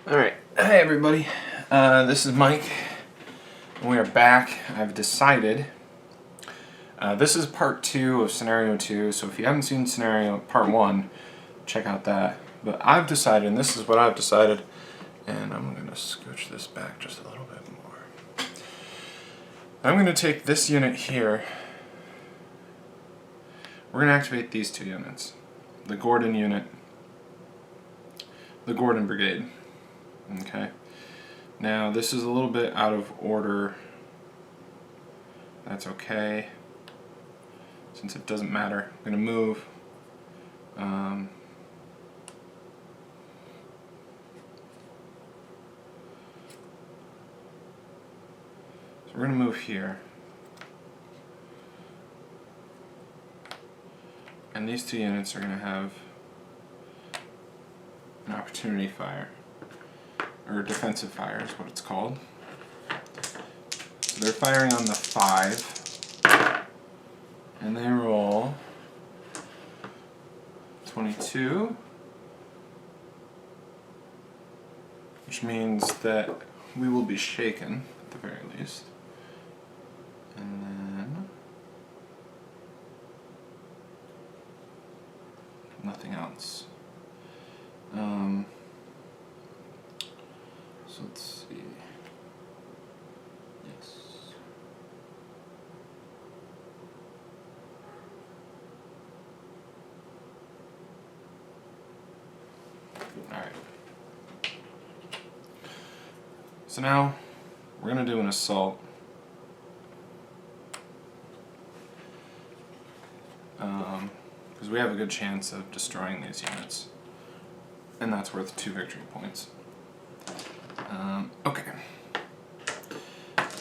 Alright, hi everybody, this is Mike, and we are back. I've decided, this is part 2 of scenario 2, so if you haven't seen scenario part 1, check out that. But I've decided, and this is what I've decided, and I'm going to scooch this back just a little bit more. I'm going to take this unit here, we're going to activate these two units, the Gordon unit, the Gordon Brigade. Okay, now this is a little bit out of order. That's okay, since it doesn't matter. I'm going to move. So we're going to move here. And these two units are going to have an opportunity fire. Or defensive fire is what it's called. So they're firing on the 5, and they roll 22, which means that we will be shaken at the very least. And then nothing else. So let's see. Yes. Alright. So now we're going to do an assault. Because we have a good chance of destroying these units. And that's worth 2 victory points. Okay.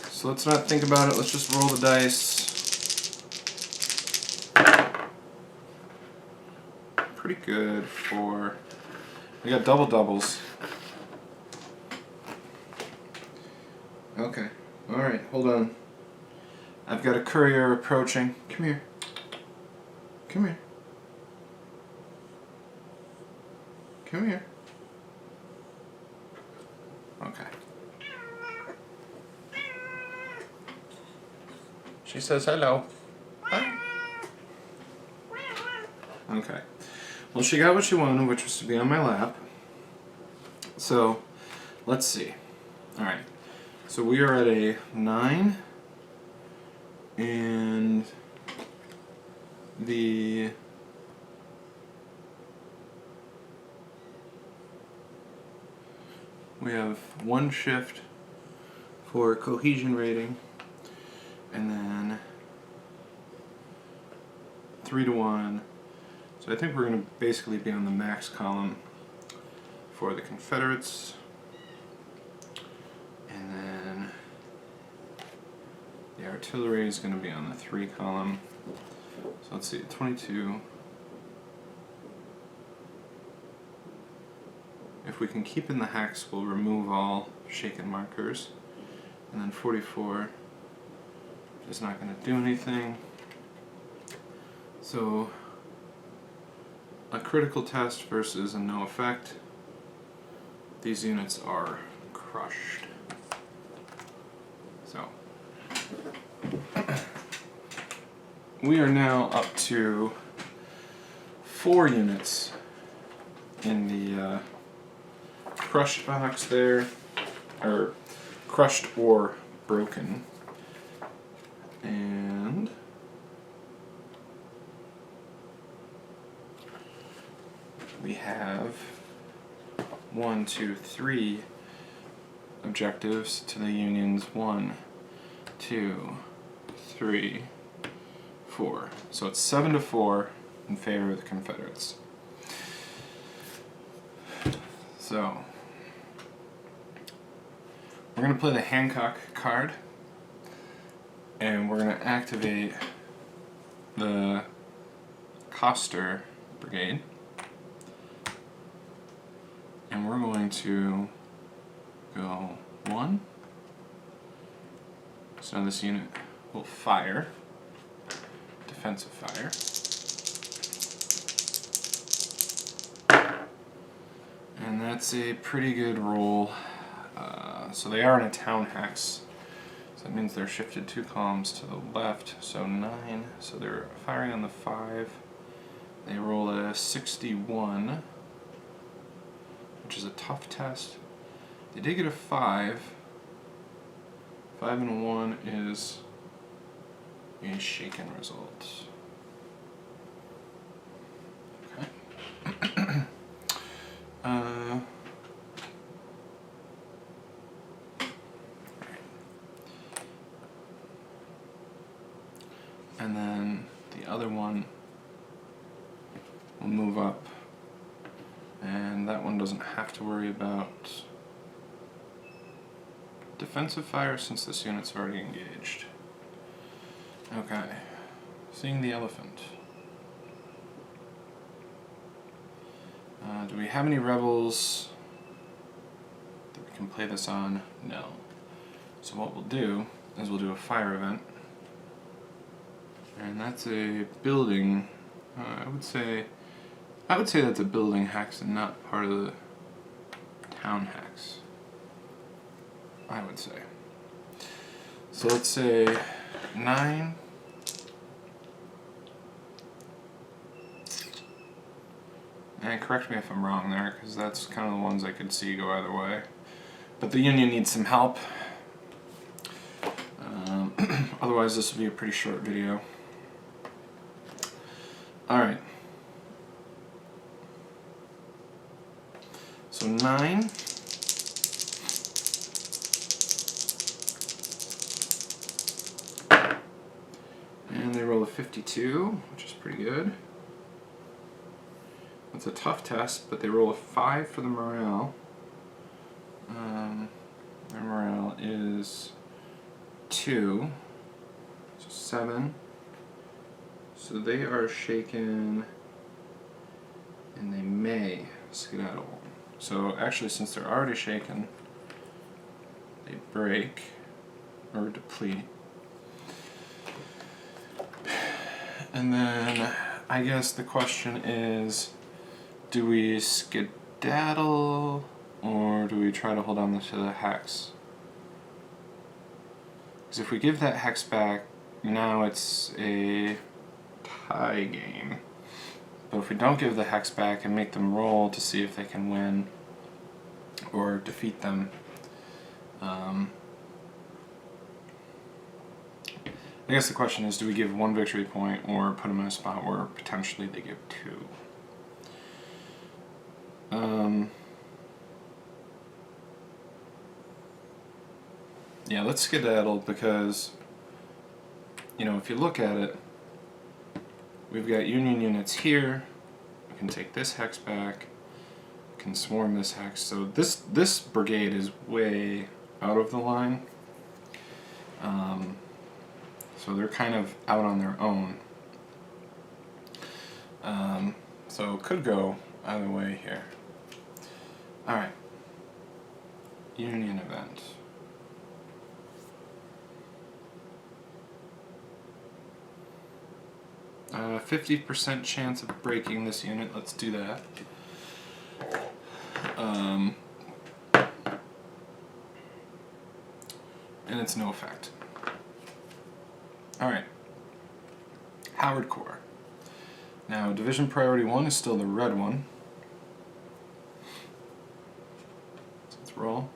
So let's not think about it, let's just roll the dice. Pretty good for... We got double doubles. Okay. Alright, hold on. I've got a courier approaching. Come here. Come here. Come here. Okay. She says hello. Hi. Okay. Well, she got what she wanted, which was to be on my lap. So, let's see. Alright. So we are at a 9. And the... We have 1 shift for cohesion rating, and then 3 to 1. So I think we're going to basically be on the max column for the Confederates, and then the artillery is going to be on the 3 column. So let's see, 22. If we can keep in the hex, we'll remove all shaken markers. And then 44 is not going to do anything. So, a critical test versus a no effect. These units are crushed. So, we are now up to 4 units in the crushed box there, or crushed or broken, and we have 1, 2, 3 objectives to the Union's 1, 2, 3, 4. So it's 7 to 4 in favor of the Confederates. So we're going to play the Hancock card, and we're going to activate the Coster Brigade, and we're going to go 1. So now this unit will fire, defensive fire, And that's a pretty good roll. So they are in a town hex. So that means they're shifted 2 columns to the left. So 9. So they're firing on the 5. They roll a 61, which is a tough test. They did get a 5. 5 and 1 is a shaken result. Okay. And then the other one will move up, and that one doesn't have to worry about defensive fire since this unit's already engaged. Okay, seeing the elephant. Do we have any rebels that we can play this on? No. So what we'll do is we'll do a fire event. And that's a building. I would say that's a building hex and not part of the town hex. I would say. So let's say 9. And correct me if I'm wrong there, because that's kind of the ones I could see go either way. But the Union needs some help. Otherwise, this will be a pretty short video. Alright. So 9. And they roll a 52, which is pretty good. That's a tough test, but they roll a 5 for the morale. Their morale is 2, so 7. So they are shaken, and they may skedaddle. So actually, since they're already shaken, they break or deplete. And then I guess the question is, do we skedaddle or do we try to hold on to the hex? Because if we give that hex back, now it's a tie game. But if we don't give the hex back and make them roll to see if they can win or defeat them, I guess the question is, do we give 1 victory point or put them in a spot where potentially they give 2? Yeah, let's skedaddle because, you know, if you look at it, we've got Union units here. We can take this hex back. We can swarm this hex. So this brigade is way out of the line. So they're kind of out on their own. So it could go either way here. Alright. Union event. 50% chance of breaking this unit. Let's do that. And it's no effect. Alright. Howard Corps. Now, Division Priority 1 is still the red one. So let's roll.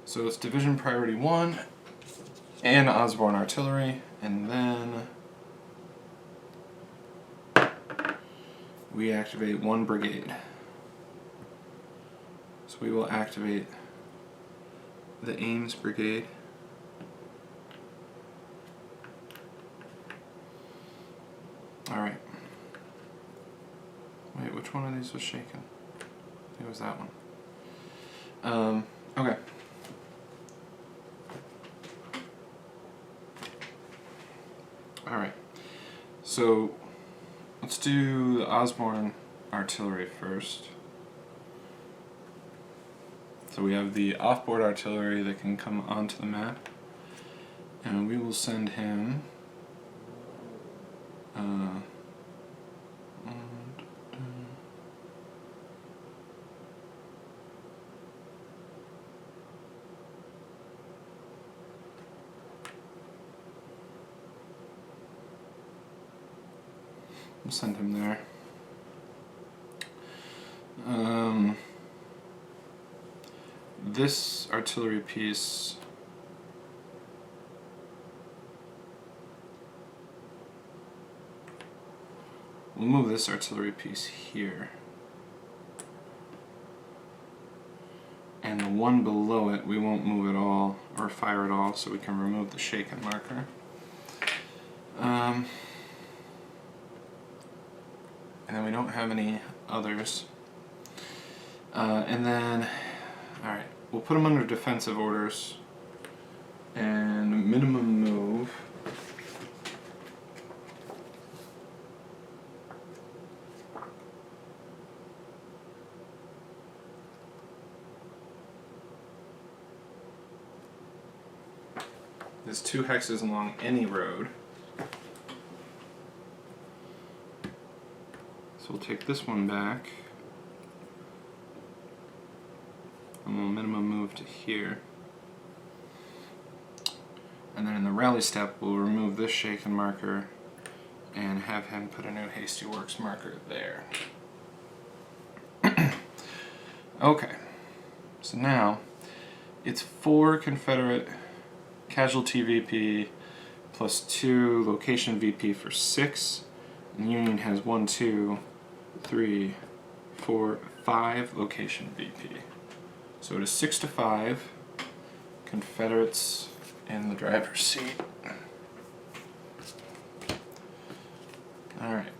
So it's Division Priority 1 and Osborne Artillery, and then we activate 1 brigade. So we will activate the Ames Brigade. Alright. Wait, which one of these was shaken? I think it was that one. Okay. Alright. So let's do the Osborne Artillery first. So we have the off-board artillery that can come onto the map, and we will send him send him there. This artillery piece we'll move this artillery piece here. And the one below it we won't move at all or fire at all, so we can remove the shaken marker. And then we don't have any others. And then, alright, we'll put them under defensive orders and minimum move. There's 2 hexes along any road. So we'll take this one back. And we'll minimum move to here. And then in the rally step, we'll remove this shaken marker and have him put a new hasty works marker there. Okay, so now it's 4 Confederate casualty VP plus 2 location VP for 6. And the Union has 1, 2, 3, 4, 5 location VP. So it is 6 to 5. Confederates in the driver's seat. Alright.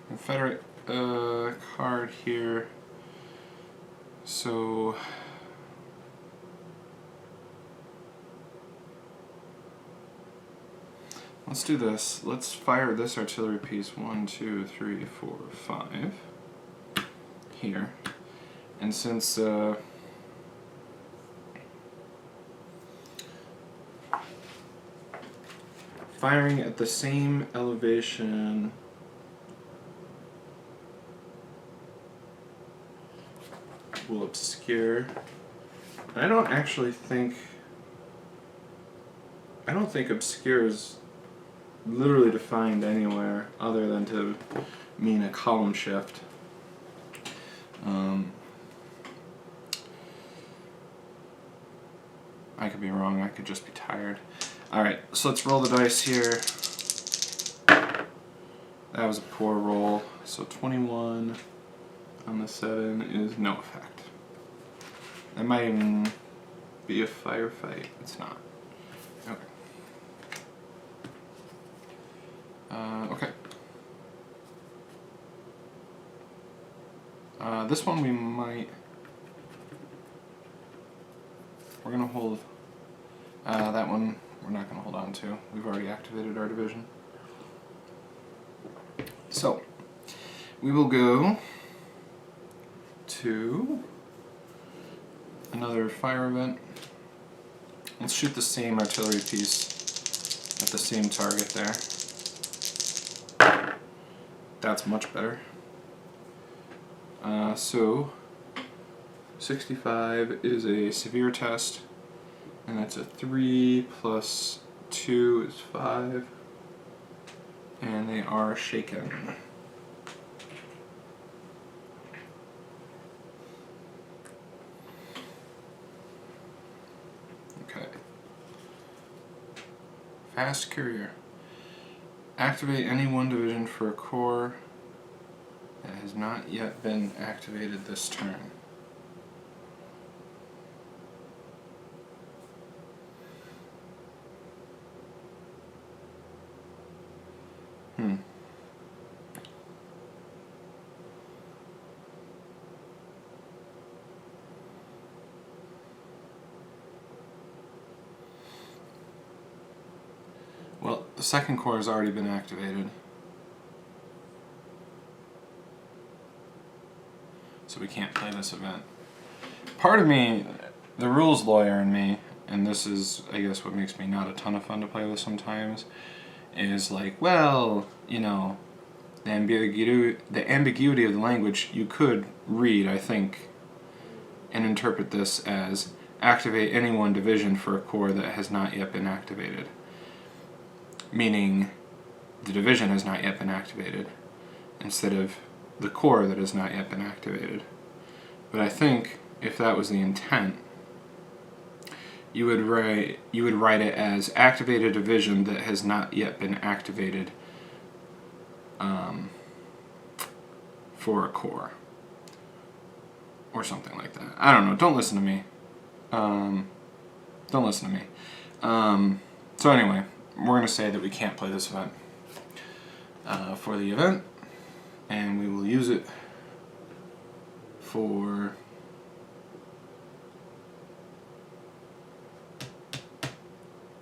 Confederate card here. So let's do this. Let's fire this artillery piece 1, 2, 3, 4, 5 here. And since firing at the same elevation will obscure. I don't think obscure is literally defined anywhere other than to mean a column shift. I could be wrong, I could just be tired. Alright, so let's roll the dice here. That was a poor roll, so 21 on the 7 is no effect. That might even be a firefight. It's not. Okay. Okay. This one we're gonna hold. That one we're not gonna hold on to. We've already activated our division. So we will go to another fire event. Let's shoot the same artillery piece at the same target there. That's much better. So 65 is a severe test, and that's a 3 plus 2 is 5, and they are shaken. Okay. Fast Courier. Activate any one division for a corps that has not yet been activated this turn. Well, the second corps has already been activated. So we can't play this event. Part of me, the rules lawyer in me, and this is, I guess, what makes me not a ton of fun to play with sometimes, is like, well, you know, the ambiguity of the language you could read, I think, and interpret this as activate any one division for a corps that has not yet been activated. meaning the division has not yet been activated, instead of the core that has not yet been activated. But I think if that was the intent, you would write it as activated division that has not yet been activated for a core, or something like that. I don't know. Don't listen to me. Don't listen to me. So anyway, we're going to say that we can't play this event for the event, and we will use it for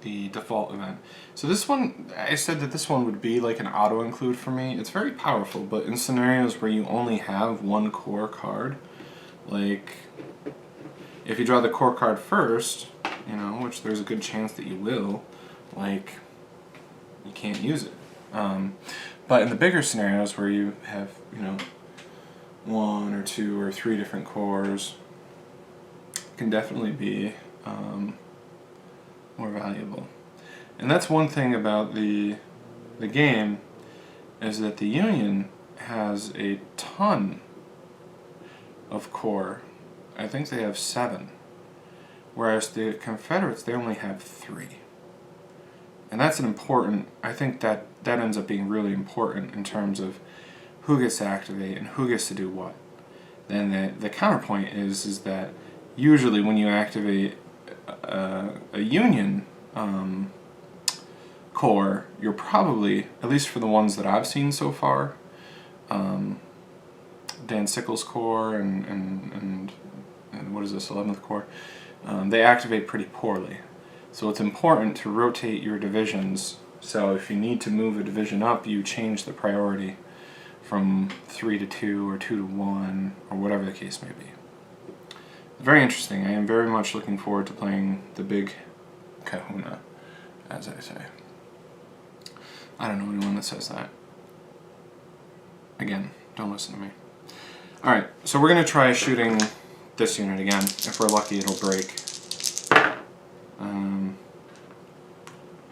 the default event. So this one, I said that this one would be like an auto include for me. It's very powerful, but in scenarios where you only have one core card, like if you draw the core card first, you know, which there's a good chance that you will, like, you can't use it. But in the bigger scenarios where you have, you know, 1 or 2 or 3 different cores, it can definitely be more valuable. And that's one thing about the game, is that the Union has a ton of core. I think they have 7, whereas the Confederates, they only have 3. And that's an important, I think that ends up being really important in terms of who gets to activate and who gets to do what. Then the counterpoint is that usually when you activate a Union core, you're probably, at least for the ones that I've seen so far, Dan Sickles' core and what is this, 11th Corps, they activate pretty poorly. So it's important to rotate your divisions, so if you need to move a division up, you change the priority from 3 to 2 or 2 to 1, or whatever the case may be. Very interesting. I am very much looking forward to playing the big kahuna, as I say. I don't know anyone that says that. Again, don't listen to me. Alright, so we're going to try shooting this unit again. If we're lucky, it'll break.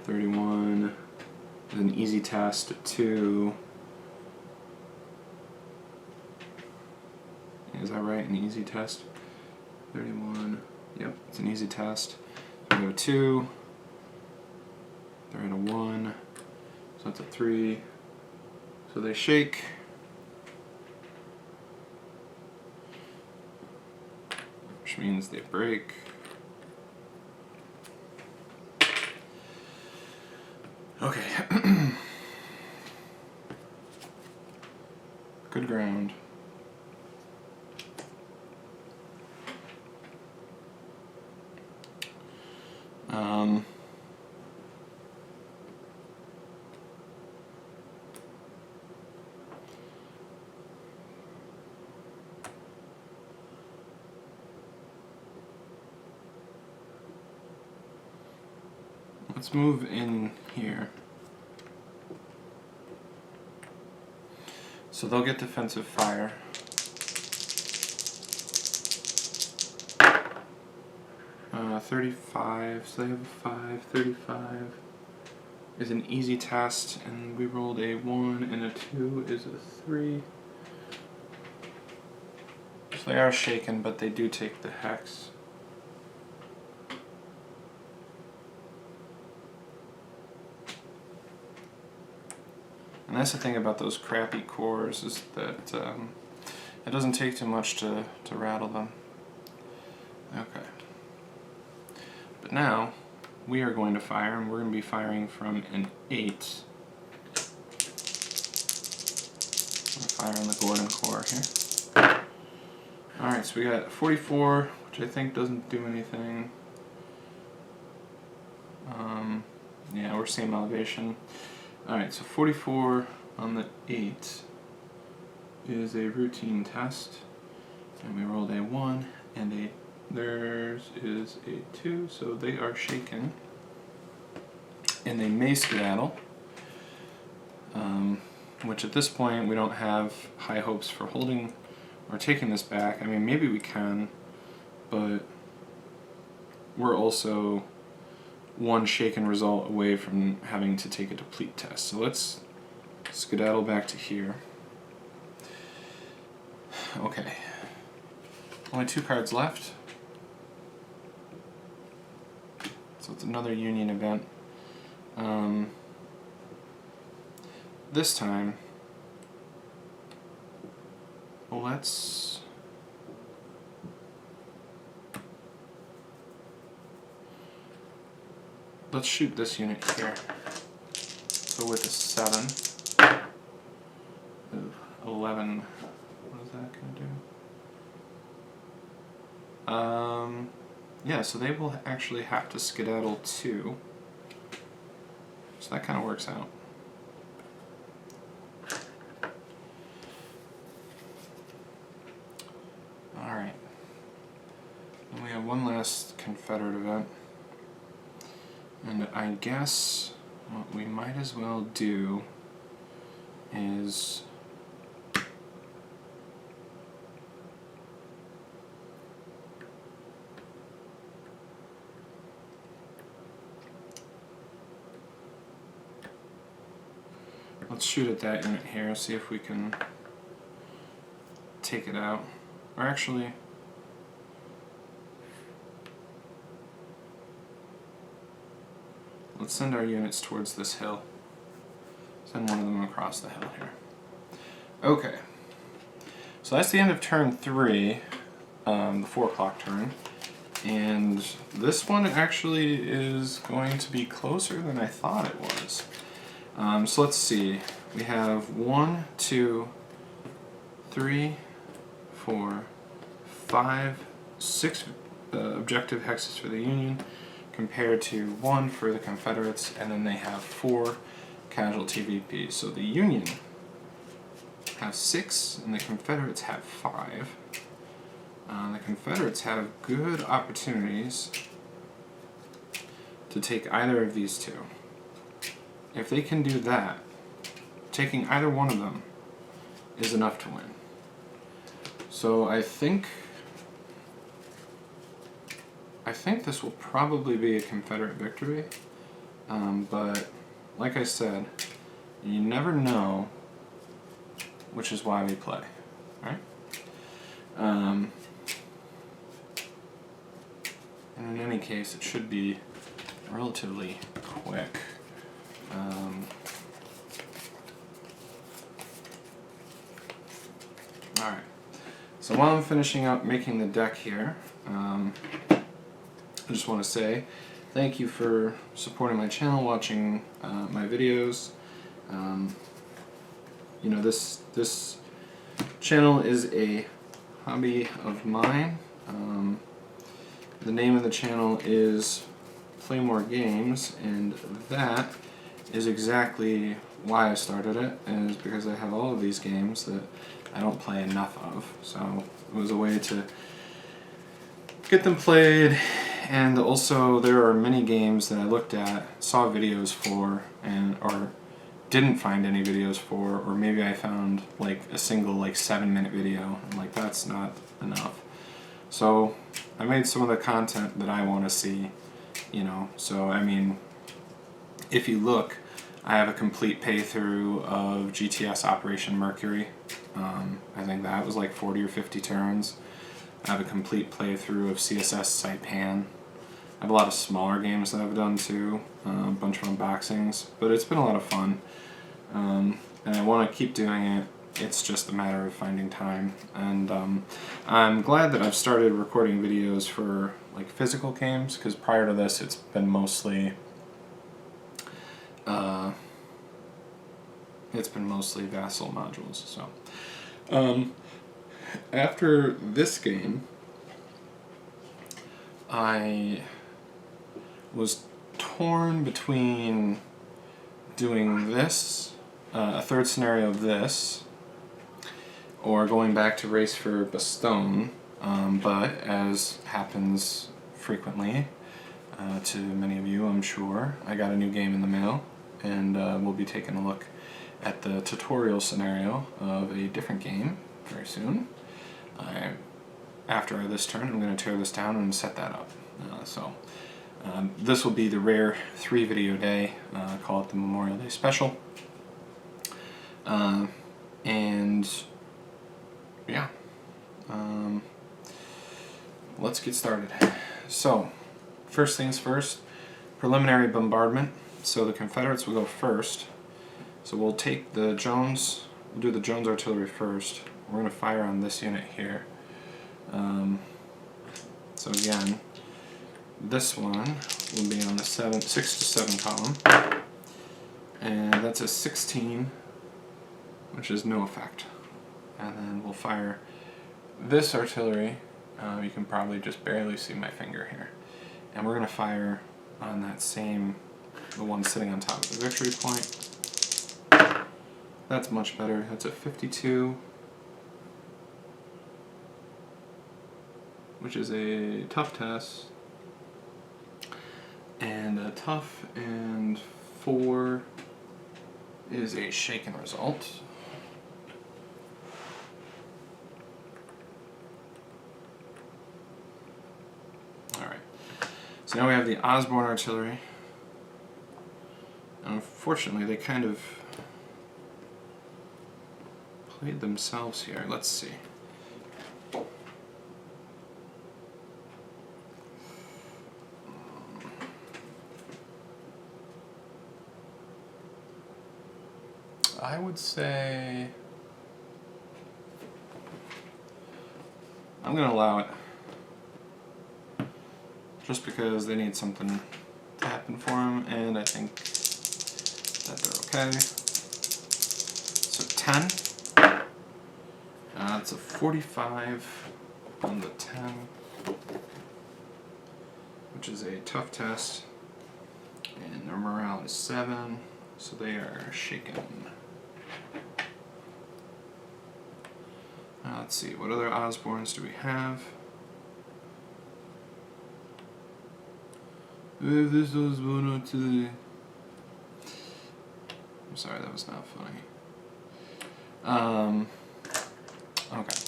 31 is an easy test. 2. Is that right? An easy test? 31. Yep, it's an easy test. So we go 2. They're at a 1. So that's a 3. So they shake. Which means they break. Okay. Good ground. Let's move in here. So they'll get defensive fire. Uh, 35, so they have a 5. 35 is an easy test, and we rolled a 1, and a 2 is a 3. So they are shaken, but they do take the hex. And that's the thing about those crappy cores, is that it doesn't take too much to rattle them. Okay. But now, we are going to fire, and we're going to be firing from an 8. I'm going to fire on the Gordon core here. Alright, so we got 44, which I think doesn't do anything. Yeah, we're same elevation. Alright, so 44 on the 8 is a routine test, and we rolled a 1, and theirs is a 2, so they are shaken, and they may skedaddle, which at this point we don't have high hopes for holding or taking this back. I mean, maybe we can, but we're also one shaken result away from having to take a deplete test. So let's skedaddle back to here. Okay. Only 2 cards left. So it's another union event. This time, let's shoot this unit here. So with a 7, 11, what is that going to do? Yeah, so they will actually have to skedaddle 2. So that kind of works out. Alright. And we have one last Confederate event. And I guess what we might as well do is let's shoot at that unit here, see if we can take it out. Or actually, let's send our units towards this hill. Send one of them across the hill here. Okay. So that's the end of turn 3, the 4 o'clock turn. And this one actually is going to be closer than I thought it was. So let's see. We have 1, 2, 3, 4, 5, 6 objective hexes for the Union, compared to 1 for the Confederates, and then they have 4 casualty VPs. So the Union have 6, and the Confederates have 5. The Confederates have good opportunities to take either of these 2. If they can do that, taking either one of them is enough to win. So I think this will probably be a Confederate victory, but like I said, you never know, which is why we play, right? And in any case, it should be relatively quick. Alright, so while I'm finishing up making the deck here, I just want to say thank you for supporting my channel, watching my videos. You know, this channel is a hobby of mine. The name of the channel is Play More Games, and that is exactly why I started it, is because I have all of these games that I don't play enough of. So it was a way to get them played, and also there are many games that I looked at, saw videos for, or didn't find any videos for, or maybe I found like a single 7-minute video, and like that's not enough. So I made some of the content that I want to see, you know. So I mean, if you look, I have a complete playthrough of GTS Operation Mercury. I think that was like 40 or 50 turns. I have a complete playthrough of CSS Saipan. I have a lot of smaller games that I've done too, a bunch of unboxings, but it's been a lot of fun. And I want to keep doing it. It's just a matter of finding time. And I'm glad that I've started recording videos for like physical games, because prior to this it's been mostly Vassal modules. So after this game, I was torn between doing this, a third scenario of this, or going back to Race for Bastogne, but as happens frequently to many of you, I'm sure, I got a new game in the mail, and we'll be taking a look at the tutorial scenario of a different game very soon. After this turn, I'm going to tear this down and set that up. This will be the rare 3-video day, call it the Memorial Day Special. And yeah, let's get started. So, first things first, preliminary bombardment. So the Confederates will go first. So we'll take the Jones, we'll do the Jones artillery first. We're going to fire on this unit here. So again, this one will be on the 6 to 7 column, and that's a 16, which is no effect. And then we'll fire this artillery. You can probably just barely see my finger here. And we're going to fire on that same, the one sitting on top of the victory point. That's much better. That's a 52, which is a tough test. And a tough and 4 is a shaken result. Alright, so now we have the Osborne artillery. Unfortunately, they kind of played themselves here. Let's see. I would say I'm going to allow it, just because they need something to happen for them, and I think that they're okay. So 10. It's a 45 on the 10, which is a tough test, and their morale is 7, so they are shaken. Let's see, what other Osbornes do we have? If this was one to the... I'm sorry, that was not funny. Okay.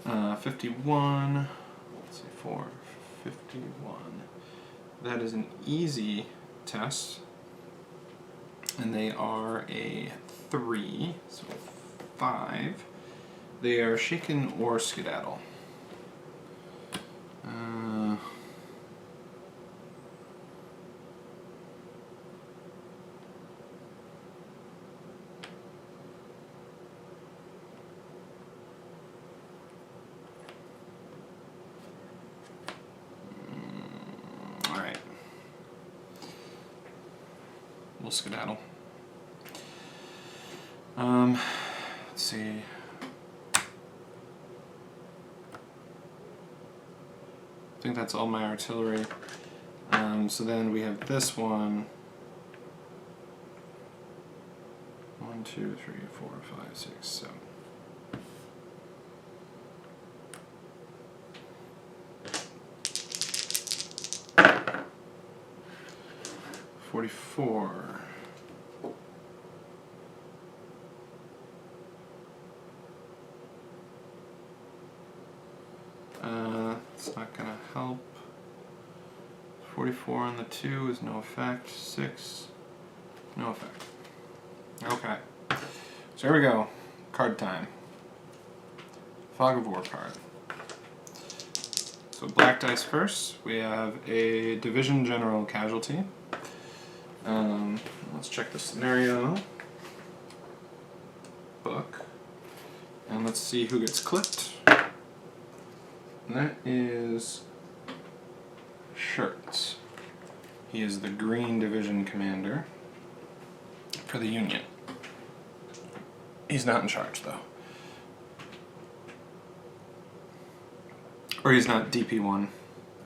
Uh, 51. Let's see, 4. 51. That is an easy test. And they are a 3, so 5. They are shaken or skedaddle. All right. We'll skedaddle. Let's see. I think that's all my artillery. So then we have this one. 1, 2, 3, 4, 5, 6, 7. $44. It's not gonna help. 44 on the 2 is no effect. 6, no effect. Okay. So here we go. Card time. Fog of War card. So black dice first. We have a division general casualty. Let's check the scenario book. And let's see who gets clipped. And that is Shirts. He is the Green Division commander for the Union. He's not in charge, though. Or he's not DP1,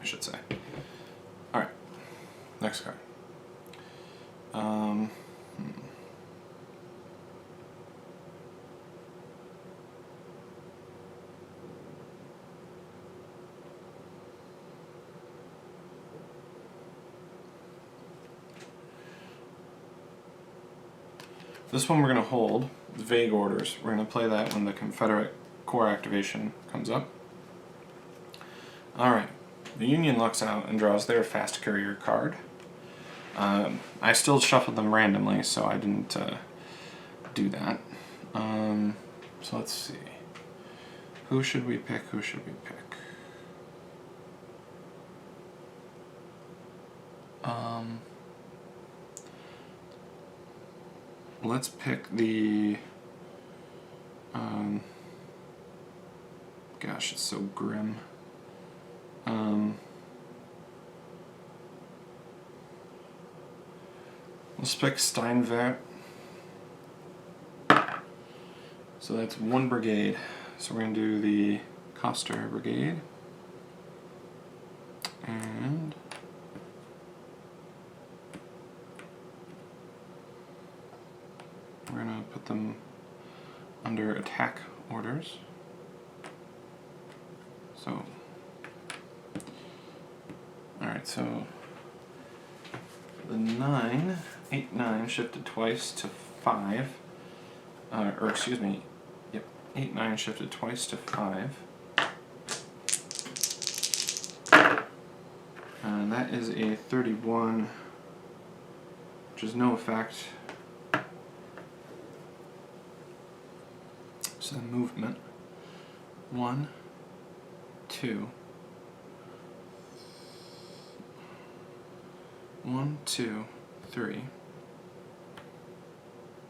I should say. Alright, next card. This one we're going to hold, vague orders. We're going to play that when the Confederate Corps activation comes up. Alright, the Union looks out and draws their fast courier card. I still shuffled them randomly, so I didn't do that. So let's see. Who should we pick? Who should we pick? Let's pick the... gosh, it's so grim. Let's pick Steinwert. So that's one brigade. So we're going to do the Koster Brigade. And we're going to put them under attack orders. So, alright, so the 8-9 shifted twice to 5. Or excuse me, yep, 8-9 shifted twice to 5. And that is a 31, which is no effect. So the movement, 1, 2, 1, 2, 3.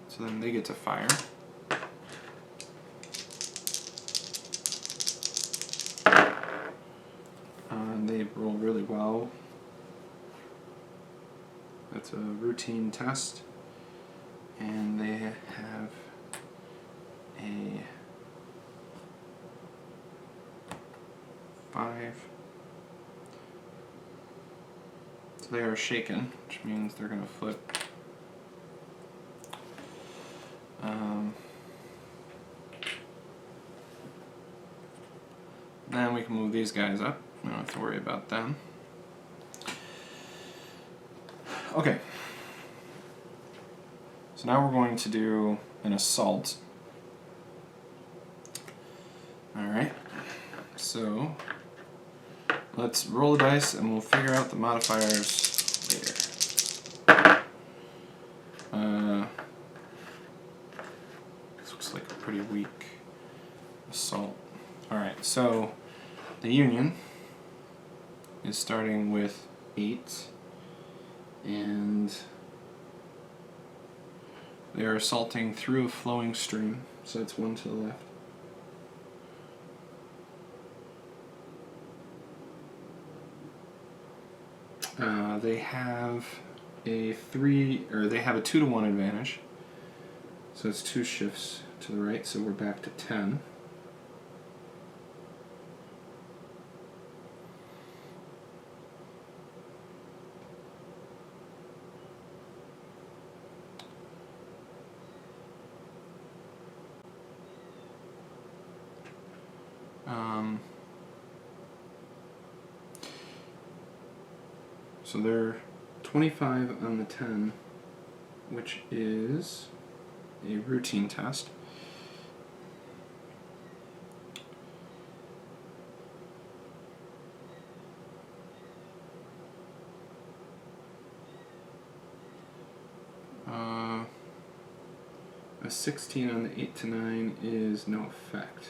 So then they get to fire. And they roll really well. That's a routine test. And they have a 5. So they are shaken, which means they're going to flip. Then we can move these guys up. We don't have to worry about them. Okay. So now we're going to do an assault. Alright. So let's roll the dice and we'll figure out the modifiers later. This looks like a pretty weak assault. Alright, so the Union is starting with 8, and they are assaulting through a flowing stream, so it's 1 to the left. They have a 2-to-1 advantage, so it's 2 shifts to the right, so we're back to 10. So they're 25 on the 10, which is a routine test. A 16 on the 8-9 is no effect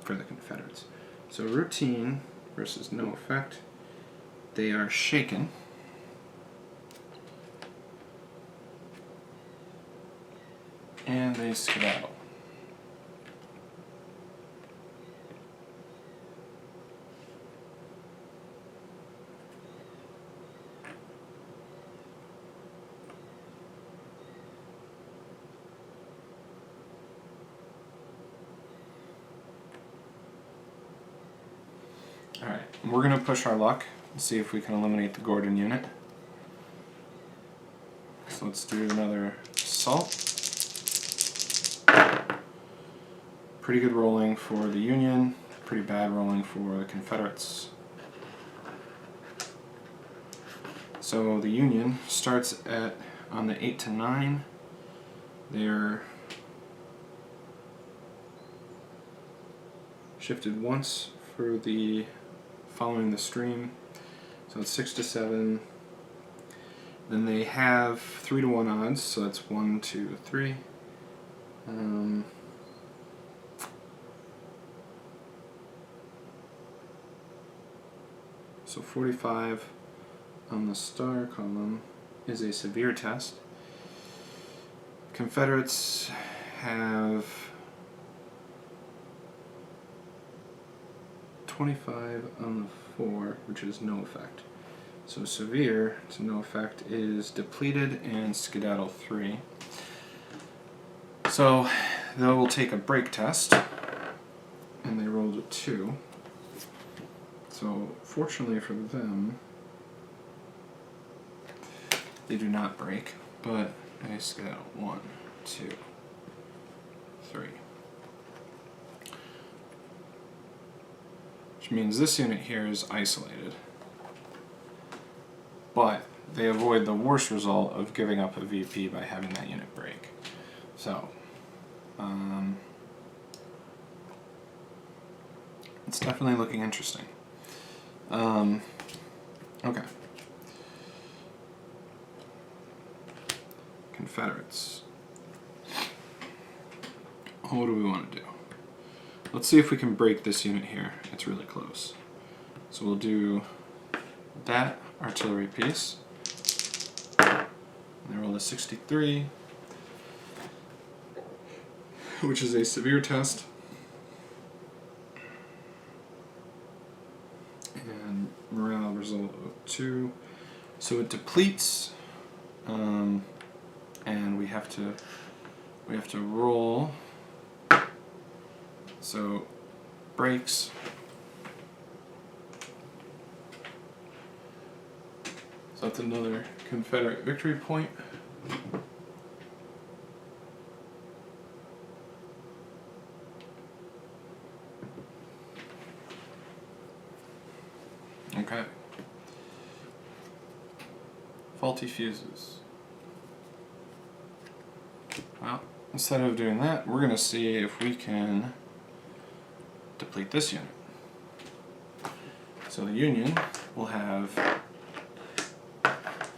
for the Confederates. So routine versus no effect. They are shaken. And they skedaddle. Alright, we're going to push our luck and see if we can eliminate the Gordon unit. So let's do another assault. Pretty good rolling for the Union, pretty bad rolling for the Confederates. So the Union starts on the 8-9. They're shifted once for the following the stream. So it's 6 to 7. Then they have 3 to 1 odds, so that's 1, 2, 3. So 45 on the star column is a severe test. Confederates have 25 on the 4, which is no effect. So severe to no effect is depleted and skedaddle 3. So they will take a break test, and they rolled a 2. So fortunately for them, they do not break, but they skedaddle 1, 2, 3. Which means this unit here is isolated. But they avoid the worst result of giving up a VP by having that unit break. So, it's definitely looking interesting. Okay. Confederates. What do we want to do? Let's see if we can break this unit here. It's really close. So we'll do that artillery piece. And they roll a 63, which is a severe test. And morale result of 2. So it depletes, and we have to roll. So breaks. So that's another Confederate victory point. Okay. Faulty fuses. Well, instead of doing that, we're going to see if we can deplete this unit. So the Union will have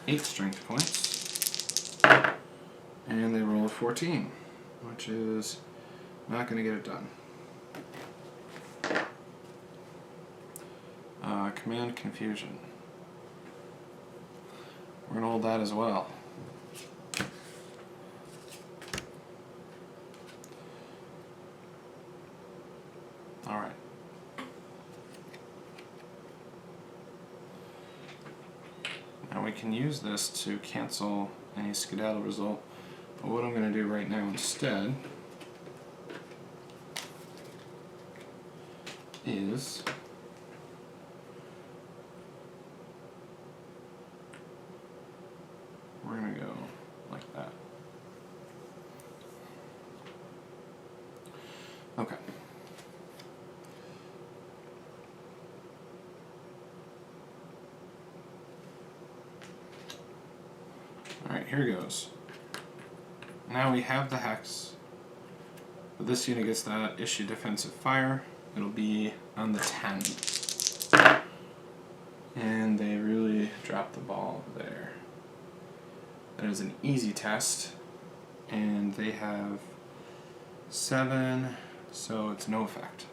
8 strength points, and they roll a 14, which is not going to get it done. Command confusion. We're going to hold that as well. Alright. Now we can use this to cancel any skedaddle result, but what I'm going to do right now instead is we're going to go like that. Okay. Alright, here goes. Now we have the hex. But this unit gets that issue defensive fire. It'll be on the 10. And they really dropped the ball there. That is an easy test. And they have 7, so it's no effect.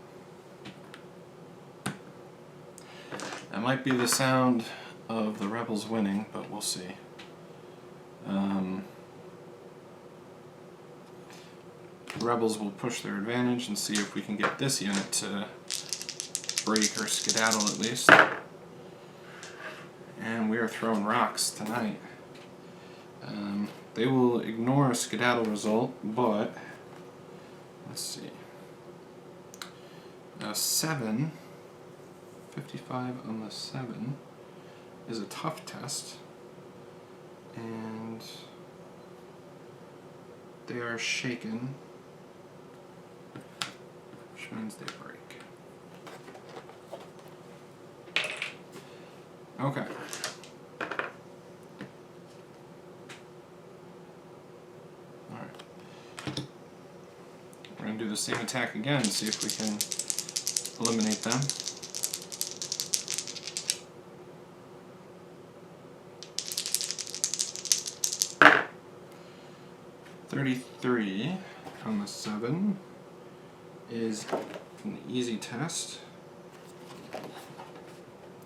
That might be the sound of the rebels winning, but we'll see. The rebels will push their advantage and see if we can get this unit to break or skedaddle at least. And we are throwing rocks tonight. They will ignore a skedaddle result, but let's see. 7, 55 on the 7 is a tough test, and they are shaken, which means they break. Okay. We're going to do the same attack again and see if we can eliminate them. 33 on the 7 is an easy test.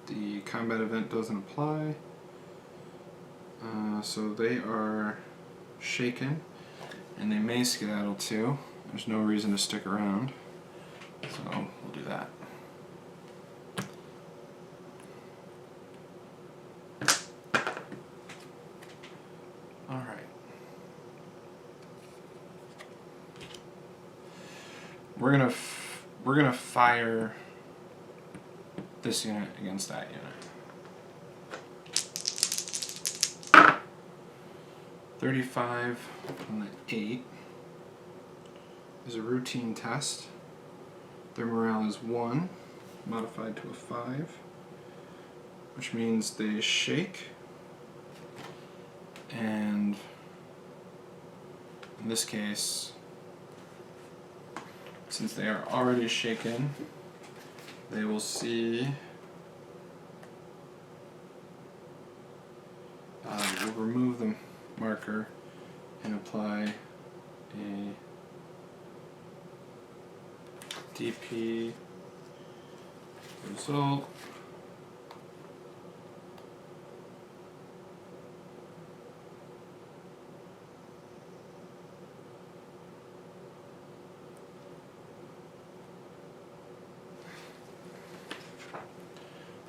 The combat event doesn't apply. So they are shaken, and they may skedaddle too. There's no reason to stick around, so we'll do that. Alright. We're gonna fire this unit against that unit. 35 on the 8 is a routine test. Their morale is 1, modified to a 5, which means they shake, and in this case, since they are already shaken, they will see we'll remove the marker and apply a DP result.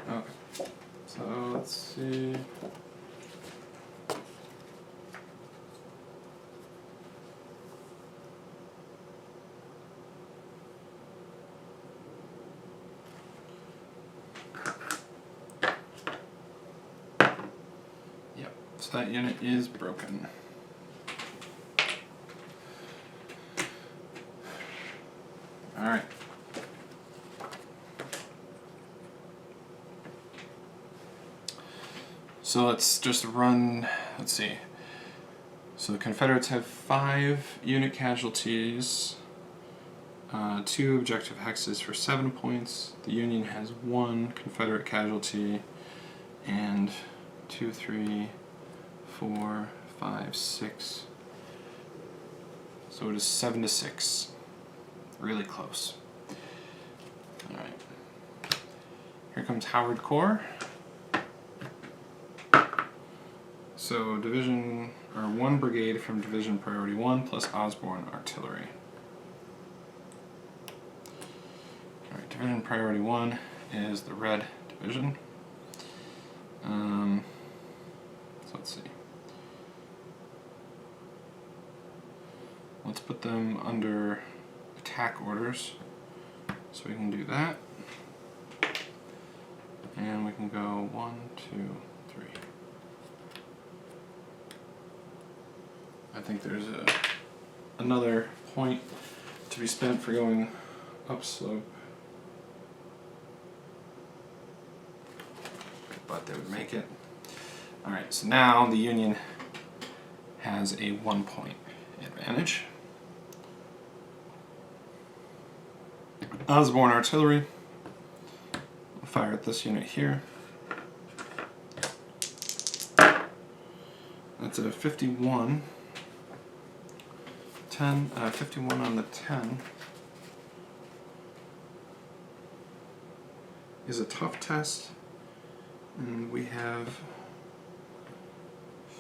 Okay, so let's see. Yep, so that unit is broken. All right. So let's just run, let's see. So the Confederates have 5 unit casualties, 2 objective hexes for 7 points. The Union has 1 Confederate casualty, and 2, 3, 4, 5, 6. So it is 7 to 6. Really close. Alright. Here comes Howard Corps. So division, or 1 brigade from Division Priority 1 plus Osborne Artillery. Alright, Division Priority 1 is the Red Division. So let's see. Let's put them under attack orders. So we can do that. And we can go 1, 2, 3. I think there's another point to be spent for going upslope, but they would make it. Alright, so now the Union has a 1-point advantage. Osborne Artillery will fire at this unit here. That's a 51. 51 on the 10 is a tough test, and we have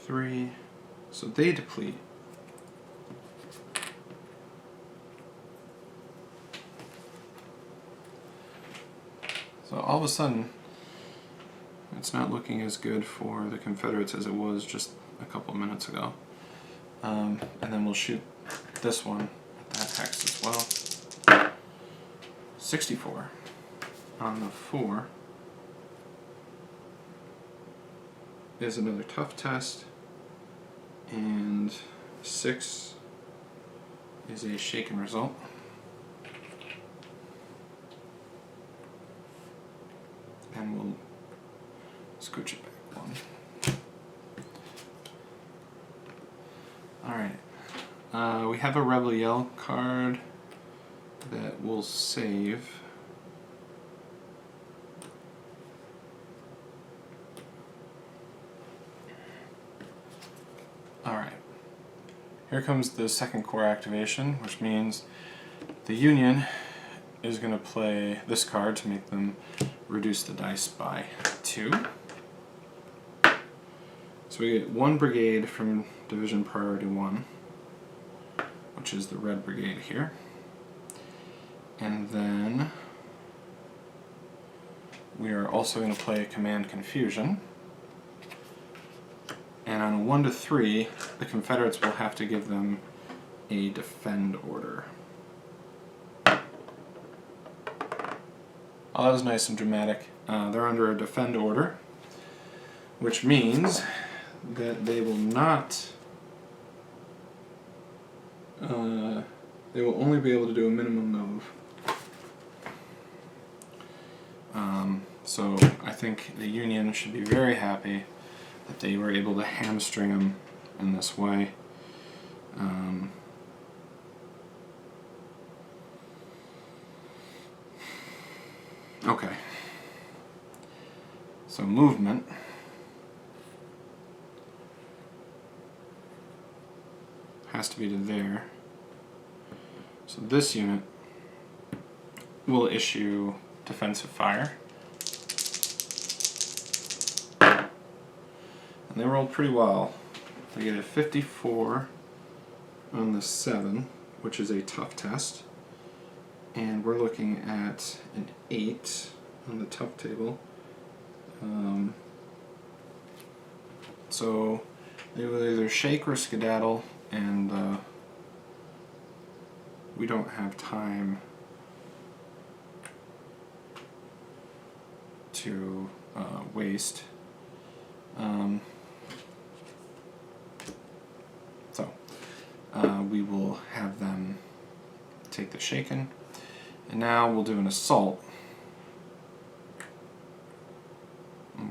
3, so they deplete. So all of a sudden, it's not looking as good for the Confederates as it was just a couple of minutes ago. And then we'll shoot this one at that hex as well. 64 on the 4 is another tough test, and 6 is a shaken result. And we'll scooch it back 1. Alright. We have a Rebel Yell card that will save. Alright. here comes the second core activation, which means the Union is going to play this card to make them reduce the dice by 2. So we get 1 brigade from Division Priority 1, which is the red brigade here. And then we are also going to play Command Confusion. And on a 1 to 3, the Confederates will have to give them a defend order. Oh, that was nice and dramatic. They're under a defend order, which means that they will not, they will only be able to do a minimum of. So I think the Union should be very happy that they were able to hamstring them in this way. Okay. So movement. Has to be to there. So this unit will issue defensive fire. And they rolled pretty well. They get a 54 on the 7, which is a tough test. And we're looking at an 8 on the tough table. So they will either shake or skedaddle, and we don't have time to waste. We will have them take the shaken, and now we'll do an assault.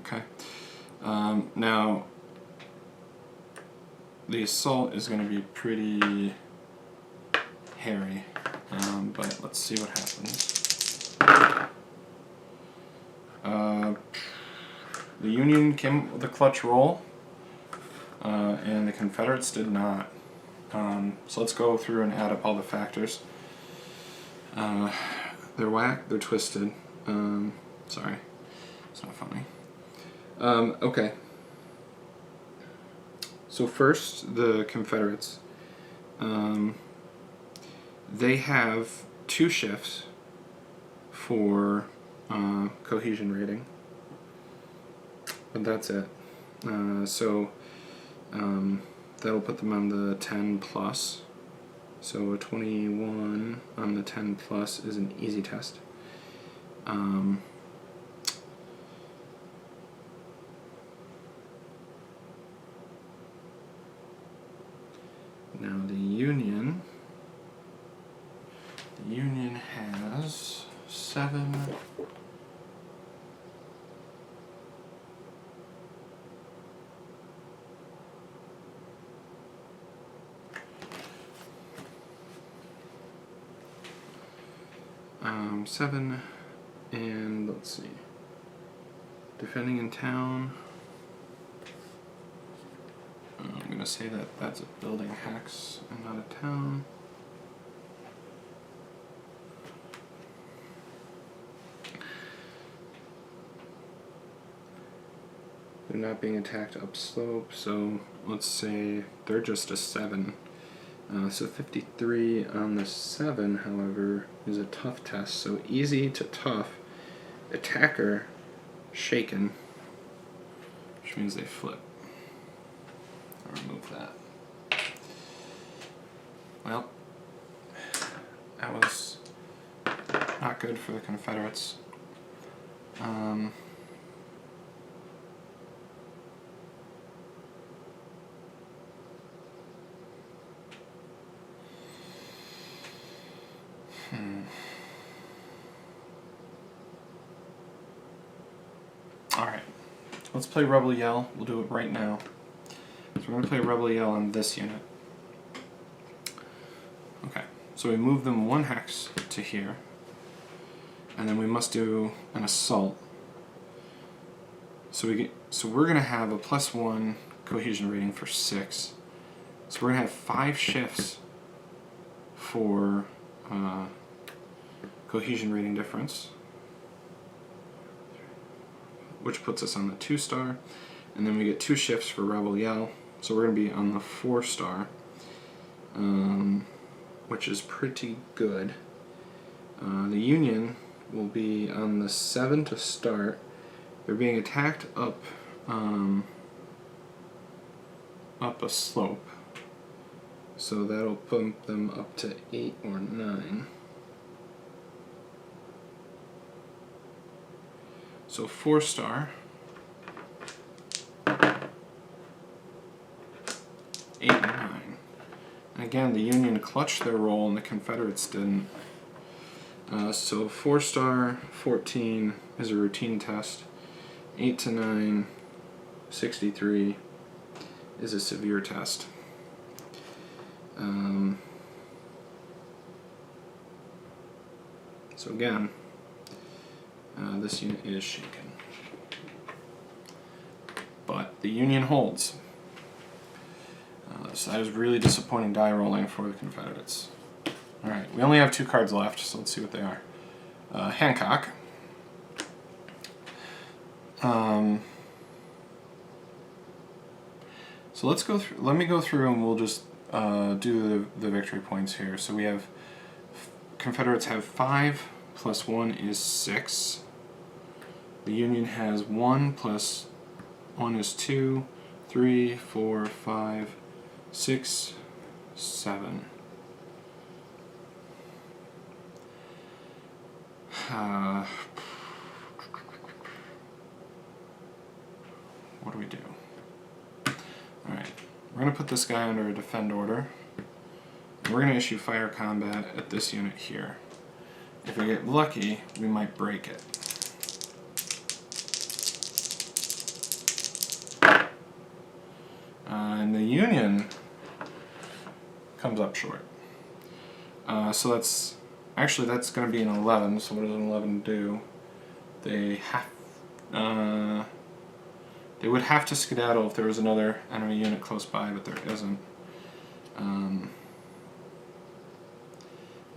Okay. Now the assault is going to be pretty hairy, but let's see what happens. The Union came with a clutch roll, and the Confederates did not. So let's go through and add up all the factors. They're whacked, they're twisted. Sorry, it's not funny. Okay. So first, the Confederates. They have 2 shifts for cohesion rating, but that's it. That'll put them on the 10 plus. So a 21 on the 10 plus is an easy test. Now the Union has 7. Seven, and let's see, defending in town. I'm going to say that that's a building hex and not a town. They're not being attacked upslope, so let's say they're just a 7. So 53 on the 7, however, is a tough test. So easy to tough. Attacker, shaken, which means they flip. I'll remove that. Well, that was not good for the Confederates. Alright, let's play Rebel Yell. We'll do it right now. So we're going to play Rebel Yell on this unit. Okay, so we move them 1 hex to here, and then we must do an assault. So we're going to have a +1 cohesion rating for 6, So we're going to have 5 shifts for cohesion rating difference, which puts us on the 2-star, and then we get 2 shifts for rebel yell, so we're going to be on the 4-star, which is pretty good. The Union will be on the 7 to start. They're being attacked up a slope, so that'll bump them up to 8 or 9. So 4-star, 8 and 9. And again, the Union clutched their roll and the Confederates didn't. So 4-star 14 is a routine test. 8 to 9, 63 is a severe test. So again, this unit is shaken. But the Union holds. So that is really disappointing die rolling for the Confederates. Alright, we only have 2 cards left, so let's see what they are. Hancock. So let's go through. Let me go through, and we'll just do the victory points here. So we have Confederates have 5 plus 1 is 6. The Union has 1 plus 1 is 2, 3, 4, 5, 6, 7. What do we do? Alright, we're going to put this guy under a defend order. We're going to issue fire combat at this unit here. If we get lucky, we might break it. And the Union comes up short. So that's going to be an 11. So what does an 11 do? They would have to skedaddle if there was another enemy unit close by, but there isn't.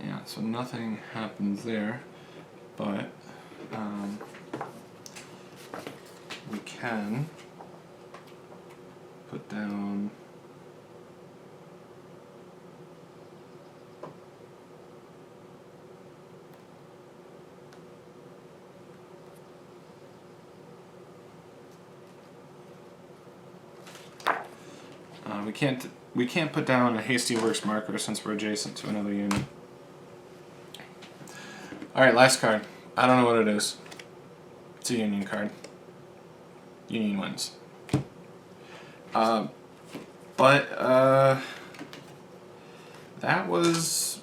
Yeah, so nothing happens there, but we can put down we can't put down a hasty works marker since we're adjacent to another unit. Alright, last card. I don't know what it is. It's a Union card. Union wins. That was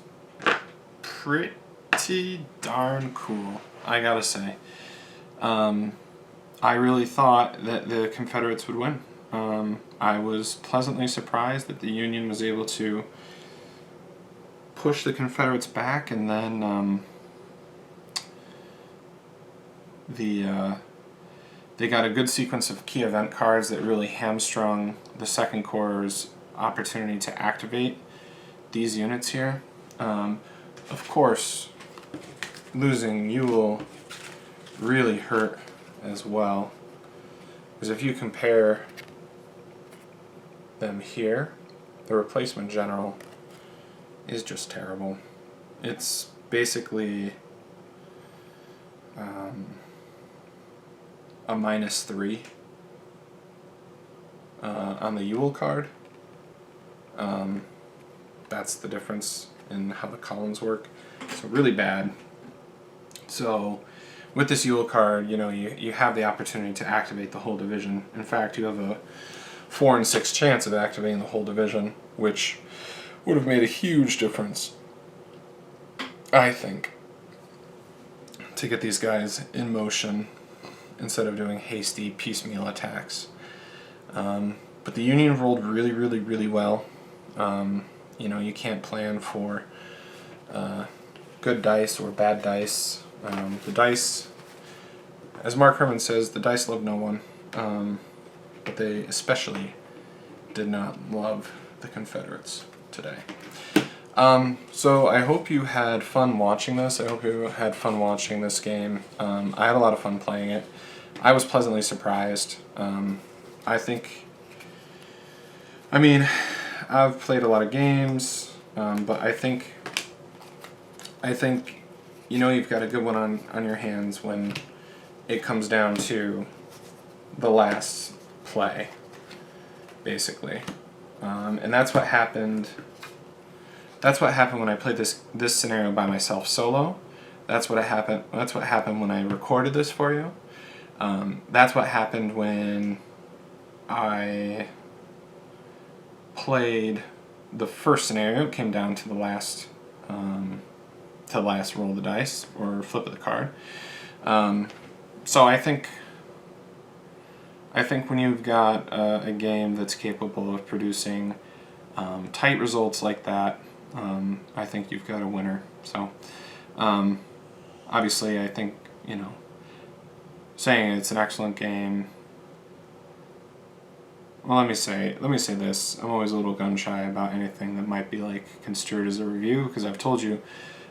pretty darn cool, I gotta say. I really thought that the Confederates would win. I was pleasantly surprised that the Union was able to push the Confederates back, and then they got a good sequence of key event cards that really hamstrung the Second Corps' opportunity to activate these units here. Of course, losing Ewell really hurt as well, because if you compare them here, the replacement general is just terrible. It's basically a -3 on the Ewell card. That's the difference in how the columns work. So really bad. So with this Ewell card, you have the opportunity to activate the whole division. In fact, you have a 4 in 6 chance of activating the whole division, which would have made a huge difference, I think, to get these guys in motion instead of doing hasty piecemeal attacks. But the Union rolled really, really, really well. You can't plan for good dice or bad dice. The dice, as Mark Herman says, the dice love no one, but they especially did not love the Confederates today. So I hope you had fun watching this. I hope you had fun watching this game. I had a lot of fun playing it. I was pleasantly surprised. I mean, I've played a lot of games, but I think you know you've got a good one on your hands when it comes down to the last play, basically. And that's what happened. That's what happened when I played this scenario by myself solo. That's what happened. That's what happened when I recorded this for you. That's what happened when I played the first scenario. It came down to the last roll of the dice or flip of the card. So I think when you've got a game that's capable of producing tight results like that, I think you've got a winner. So obviously I think, you know, saying it's an excellent game, well, let me say this, I'm always a little gun shy about anything that might be like construed as a review, because I've told you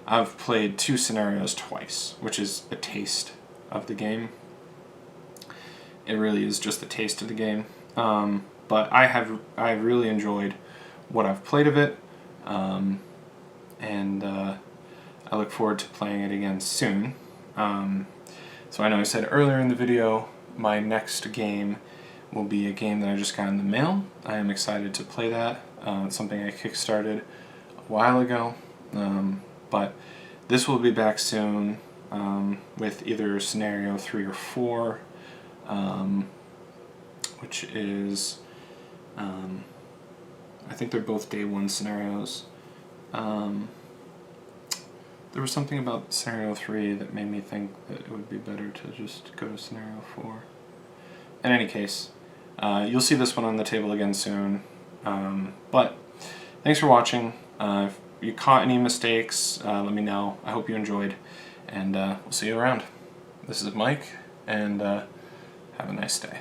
I've played 2 scenarios twice, which is a taste of the game. It really is just a taste of the game. But I really enjoyed what I've played of it, and I look forward to playing it again soon. So I know I said earlier in the video, my next game will be a game that I just got in the mail. I am excited to play that. It's something I kickstarted a while ago, but this will be back soon with either scenario 3 or 4, which is, I think they're both day 1 scenarios. There was something about scenario 3 that made me think that it would be better to just go to scenario 4. In any case, you'll see this one on the table again soon. But thanks for watching. If you caught any mistakes, let me know. I hope you enjoyed, and we'll see you around. This is Mike, and have a nice day.